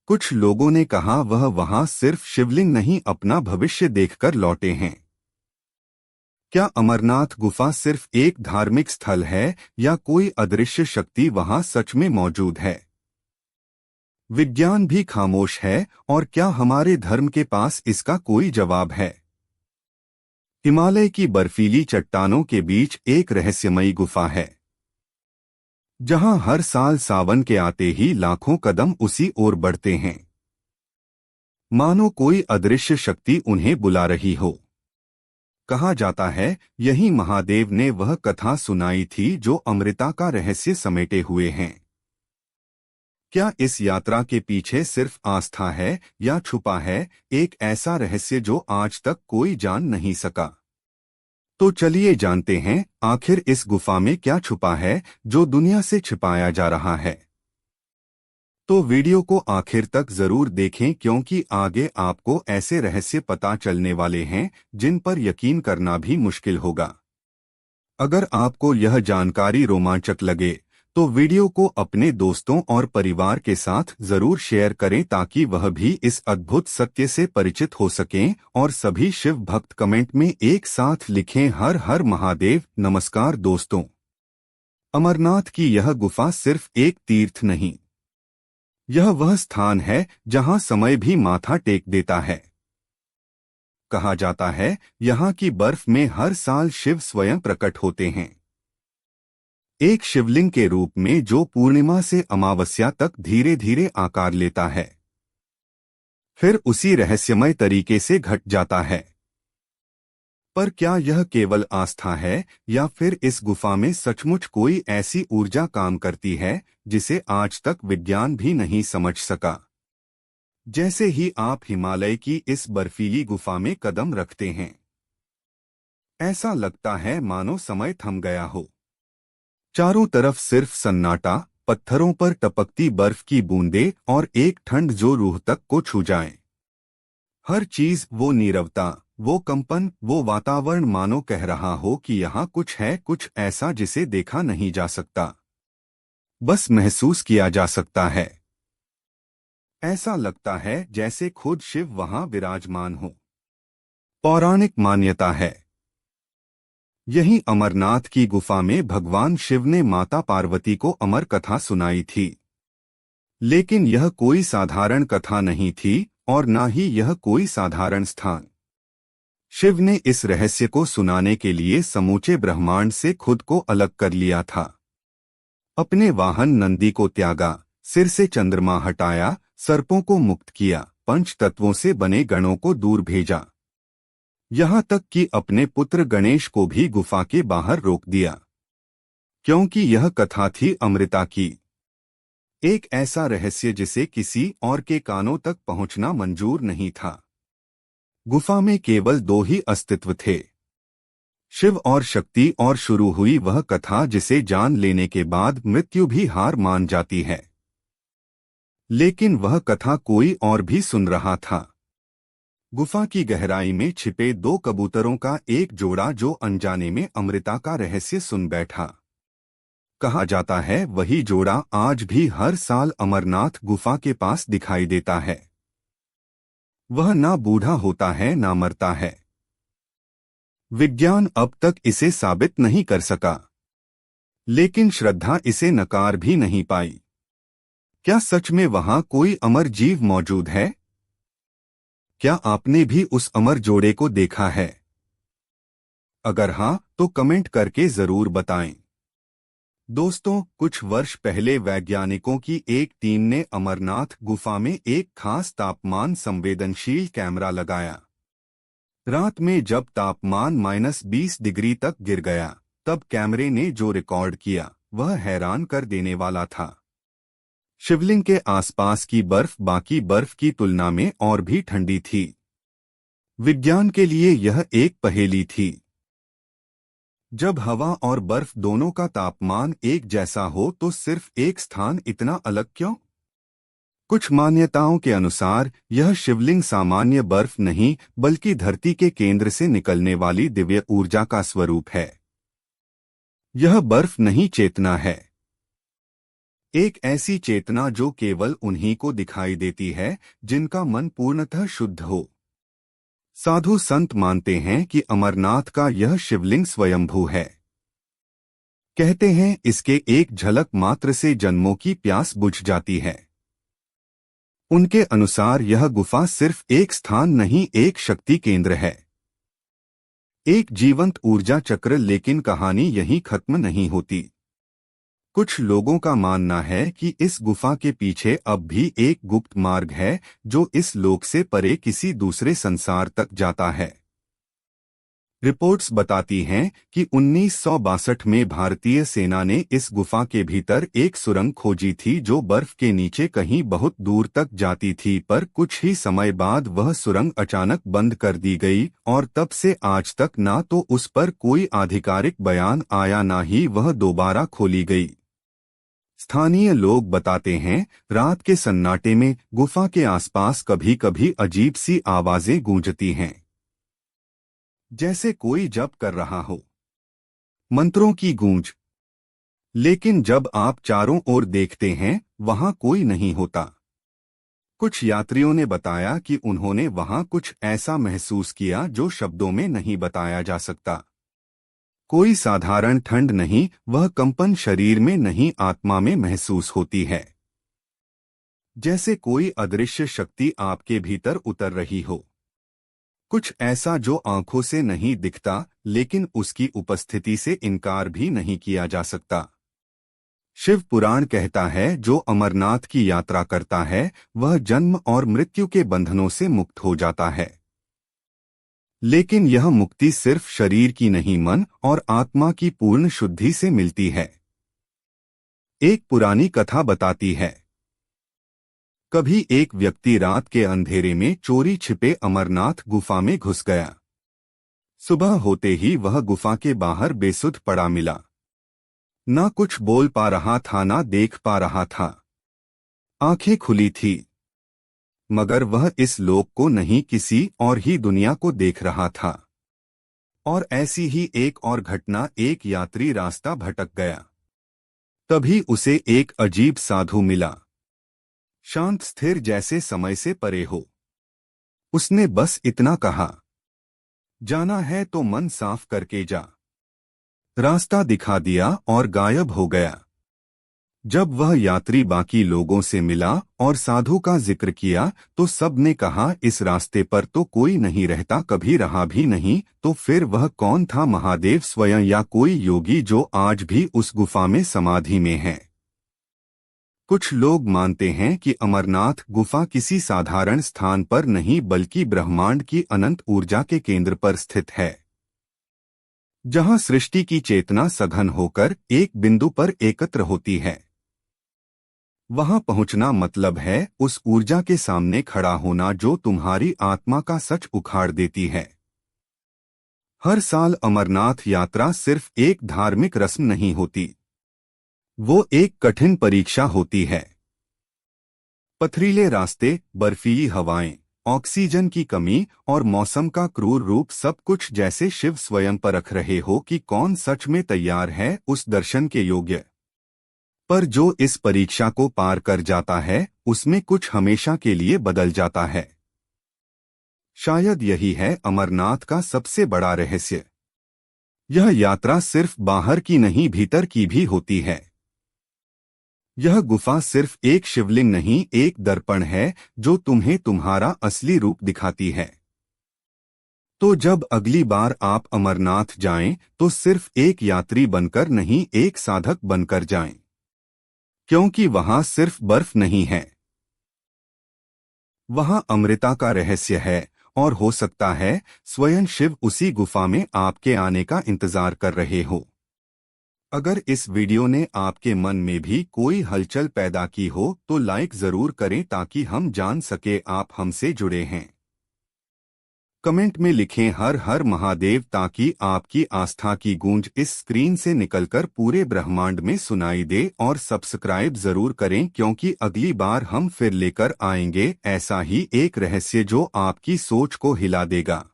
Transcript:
कुछ लोगों ने कहा वह वहां सिर्फ शिवलिंग नहीं अपना भविष्य देखकर लौटे हैं। क्या अमरनाथ गुफा सिर्फ एक धार्मिक स्थल है या कोई अदृश्य शक्ति वहां सच में मौजूद है? विज्ञान भी खामोश है और क्या हमारे धर्म के पास इसका कोई जवाब है? हिमालय की बर्फीली चट्टानों के बीच एक रहस्यमयी गुफा है, जहां हर साल सावन के आते ही लाखों कदम उसी ओर बढ़ते हैं, मानो कोई अदृश्य शक्ति उन्हें बुला रही हो। कहा जाता है यही महादेव ने वह कथा सुनाई थी जो अमृता का रहस्य समेटे हुए हैं। क्या इस यात्रा के पीछे सिर्फ आस्था है या छुपा है एक ऐसा रहस्य जो आज तक कोई जान नहीं सका? तो चलिए जानते हैं आखिर इस गुफा में क्या छुपा है जो दुनिया से छिपाया जा रहा है। तो वीडियो को आखिर तक जरूर देखें क्योंकि आगे आपको ऐसे रहस्य पता चलने वाले हैं जिन पर यकीन करना भी मुश्किल होगा। अगर आपको यह जानकारी रोमांचक लगे तो वीडियो को अपने दोस्तों और परिवार के साथ जरूर शेयर करें ताकि वह भी इस अद्भुत सत्य से परिचित हो सकें। और सभी शिव भक्त कमेंट में एक साथ लिखें हर हर महादेव। नमस्कार दोस्तों, अमरनाथ की यह गुफा सिर्फ एक तीर्थ नहीं, यह वह स्थान है जहां समय भी माथा टेक देता है। कहा जाता है यहाँ की बर्फ में हर साल शिव स्वयं प्रकट होते हैं, एक शिवलिंग के रूप में जो पूर्णिमा से अमावस्या तक धीरे धीरे आकार लेता है, फिर उसी रहस्यमय तरीके से घट जाता है। पर क्या यह केवल आस्था है या फिर इस गुफा में सचमुच कोई ऐसी ऊर्जा काम करती है जिसे आज तक विज्ञान भी नहीं समझ सका? जैसे ही आप हिमालय की इस बर्फीली गुफा में कदम रखते हैं, ऐसा लगता है मानो समय थम गया हो। चारों तरफ सिर्फ सन्नाटा, पत्थरों पर टपकती बर्फ की बूंदें और एक ठंड जो रूह तक को छू जाए। हर चीज, वो नीरवता, वो कंपन, वो वातावरण मानो कह रहा हो कि यहाँ कुछ है, कुछ ऐसा जिसे देखा नहीं जा सकता, बस महसूस किया जा सकता है। ऐसा लगता है जैसे खुद शिव वहां विराजमान हो। पौराणिक मान्यता है यही अमरनाथ की गुफा में भगवान शिव ने माता पार्वती को अमर कथा सुनाई थी। लेकिन यह कोई साधारण कथा नहीं थी और न ही यह कोई साधारण स्थान। शिव ने इस रहस्य को सुनाने के लिए समूचे ब्रह्मांड से खुद को अलग कर लिया था। अपने वाहन नंदी को त्यागा, सिर से चंद्रमा हटाया, सर्पों को मुक्त किया, पंच तत्वों से बने गणों को दूर भेजा, यहाँ तक कि अपने पुत्र गणेश को भी गुफा के बाहर रोक दिया, क्योंकि यह कथा थी अमृता की। एक ऐसा रहस्य जिसे किसी और के कानों तक पहुंचना मंजूर नहीं था। गुफा में केवल दो ही अस्तित्व थे, शिव और शक्ति, और शुरू हुई वह कथा जिसे जान लेने के बाद मृत्यु भी हार मान जाती है। लेकिन वह कथा कोई और भी सुन रहा था। गुफा की गहराई में छिपे दो कबूतरों का एक जोड़ा जो अनजाने में अमृता का रहस्य सुन बैठा। कहा जाता है वही जोड़ा आज भी हर साल अमरनाथ गुफा के पास दिखाई देता है। वह ना बूढ़ा होता है ना मरता है। विज्ञान अब तक इसे साबित नहीं कर सका, लेकिन श्रद्धा इसे नकार भी नहीं पाई। क्या सच में वहां कोई अमर जीव मौजूद है? क्या आपने भी उस अमर जोड़े को देखा है? अगर हाँ तो कमेंट करके जरूर बताएं। दोस्तों, कुछ वर्ष पहले वैज्ञानिकों की एक टीम ने अमरनाथ गुफा में एक खास तापमान संवेदनशील कैमरा लगाया। रात में जब तापमान -20 डिग्री तक गिर गया, तब कैमरे ने जो रिकॉर्ड किया वह हैरान कर देने वाला था। शिवलिंग के आसपास की बर्फ बाकी बर्फ की तुलना में और भी ठंडी थी। विज्ञान के लिए यह एक पहेली थी। जब हवा और बर्फ दोनों का तापमान एक जैसा हो तो सिर्फ एक स्थान इतना अलग क्यों? कुछ मान्यताओं के अनुसार यह शिवलिंग सामान्य बर्फ नहीं बल्कि धरती के केंद्र से निकलने वाली दिव्य ऊर्जा का स्वरूप है। यह बर्फ नहीं, चेतना है। एक ऐसी चेतना जो केवल उन्हीं को दिखाई देती है जिनका मन पूर्णतः शुद्ध हो। साधु संत मानते हैं कि अमरनाथ का यह शिवलिंग स्वयंभू है। कहते हैं इसके एक झलक मात्र से जन्मों की प्यास बुझ जाती है। उनके अनुसार यह गुफा सिर्फ एक स्थान नहीं, एक शक्ति केंद्र है, एक जीवंत ऊर्जा चक्र। लेकिन कहानी यहीं खत्म नहीं होती। कुछ लोगों का मानना है कि इस गुफा के पीछे अब भी एक गुप्त मार्ग है जो इस लोक से परे किसी दूसरे संसार तक जाता है। रिपोर्ट्स बताती हैं कि 1962 में भारतीय सेना ने इस गुफा के भीतर एक सुरंग खोजी थी जो बर्फ के नीचे कहीं बहुत दूर तक जाती थी, पर कुछ ही समय बाद वह सुरंग अचानक बंद कर दी गई और तब से आज तक ना तो उस पर कोई आधिकारिक बयान आया ना ही वह दोबारा खोली गई। स्थानीय लोग बताते हैं रात के सन्नाटे में गुफा के आसपास कभी कभी अजीब सी आवाजें गूंजती हैं, जैसे कोई जप कर रहा हो, मंत्रों की गूंज। लेकिन जब आप चारों ओर देखते हैं वहां कोई नहीं होता। कुछ यात्रियों ने बताया कि उन्होंने वहां कुछ ऐसा महसूस किया जो शब्दों में नहीं बताया जा सकता। कोई साधारण ठंड नहीं, वह कंपन शरीर में नहीं, आत्मा में महसूस होती है, जैसे कोई अदृश्य शक्ति आपके भीतर उतर रही हो। कुछ ऐसा जो आंखों से नहीं दिखता, लेकिन उसकी उपस्थिति से इनकार भी नहीं किया जा सकता। शिव पुराण कहता है जो अमरनाथ की यात्रा करता है वह जन्म और मृत्यु के बंधनों से मुक्त हो जाता है। लेकिन यह मुक्ति सिर्फ शरीर की नहीं, मन और आत्मा की पूर्ण शुद्धि से मिलती है। एक पुरानी कथा बताती है, कभी एक व्यक्ति रात के अंधेरे में चोरी छिपे अमरनाथ गुफा में घुस गया। सुबह होते ही वह गुफा के बाहर बेसुध पड़ा मिला। ना कुछ बोल पा रहा था, ना देख पा रहा था। आंखें खुली थी, मगर वह इस लोक को नहीं, किसी और ही दुनिया को देख रहा था। और ऐसी ही एक और घटना, एक यात्री रास्ता भटक गया। तभी उसे एक अजीब साधु मिला, शांत स्थिर, जैसे समय से परे हो। उसने बस इतना कहा, जाना है तो मन साफ करके जा। रास्ता दिखा दिया और गायब हो गया। जब वह यात्री बाकी लोगों से मिला और साधु का जिक्र किया तो सब ने कहा इस रास्ते पर तो कोई नहीं रहता, कभी रहा भी नहीं। तो फिर वह कौन था, महादेव स्वयं या कोई योगी जो आज भी उस गुफा में समाधि में है? कुछ लोग मानते हैं कि अमरनाथ गुफा किसी साधारण स्थान पर नहीं बल्कि ब्रह्मांड की अनंत ऊर्जा के केंद्र पर स्थित है, जहां सृष्टि की चेतना सघन होकर एक बिंदु पर एकत्र होती है। वहां पहुंचना मतलब है उस ऊर्जा के सामने खड़ा होना जो तुम्हारी आत्मा का सच उखाड़ देती है। हर साल अमरनाथ यात्रा सिर्फ एक धार्मिक रस्म नहीं होती, वो एक कठिन परीक्षा होती है। पथरीले रास्ते, बर्फीली हवाएं, ऑक्सीजन की कमी और मौसम का क्रूर रूप, सब कुछ जैसे शिव स्वयं परख रहे हो कि कौन सच में तैयार है उस दर्शन के योग्य। पर जो इस परीक्षा को पार कर जाता है उसमें कुछ हमेशा के लिए बदल जाता है। शायद यही है अमरनाथ का सबसे बड़ा रहस्य। यह यात्रा सिर्फ बाहर की नहीं, भीतर की भी होती है। यह गुफा सिर्फ एक शिवलिंग नहीं, एक दर्पण है जो तुम्हें तुम्हारा असली रूप दिखाती है। तो जब अगली बार आप अमरनाथ जाएं तो सिर्फ एक यात्री बनकर नहीं, एक साधक बनकर जाएं, क्योंकि वहां सिर्फ बर्फ नहीं है, वहां अमृता का रहस्य है और हो सकता है स्वयं शिव उसी गुफा में आपके आने का इंतजार कर रहे हो। अगर इस वीडियो ने आपके मन में भी कोई हलचल पैदा की हो तो लाइक जरूर करें ताकि हम जान सके आप हमसे जुड़े हैं। कमेंट में लिखें हर हर महादेव ताकि आपकी आस्था की गूंज इस स्क्रीन से निकलकर पूरे ब्रह्मांड में सुनाई दे। और सब्सक्राइब जरूर करें क्योंकि अगली बार हम फिर लेकर आएंगे ऐसा ही एक रहस्य जो आपकी सोच को हिला देगा।